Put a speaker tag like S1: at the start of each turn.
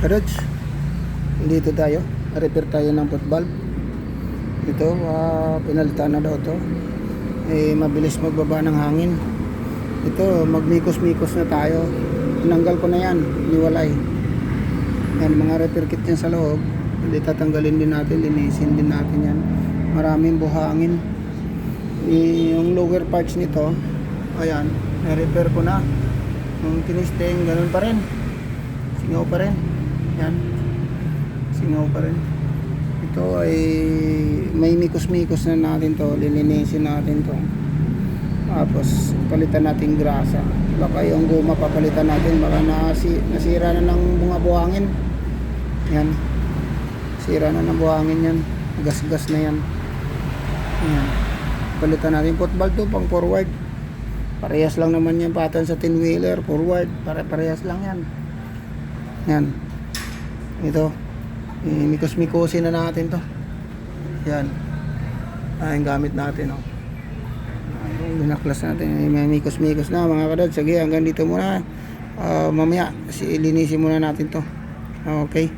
S1: Karods, dito tayo, repair tayo ng foot valve. Ito, pinalitan na daw to. Mabilis magbaba ng hangin. Ito, magmikos-mikos na tayo. Tinanggal ko na yan, niwalay. Yan, mga repair kit yan sa loob. Hindi tatanggalin din natin, linisin din natin yan. Maraming buhangin. Yung lower parts nito, ayan, na-repair ko na. Yung tinisting, ganun pa rin. Singaw pa rin. Yan, singaw pa rin. Ito ay may mikos-mikos na natin to, lilinisin natin to. Tapos palitan natin grasa. Baka yung guma papalitan natin, baka nasira na ng mga buhangin. Yan, sira na ng buhangin yan, gas-gas na yan. Yan, palitan natin foot valve to, pang forward. Parehas lang naman yan, pattern sa 10-wheeler forward, parehas lang yan. Yan, ito, mikos-mikosin na natin to. Yan, yung gamit natin, oh. Binaklas natin, may mikos-mikos na mga kadad. Sige, hanggang dito muna. Mamaya ilinisin muna natin to. Okay.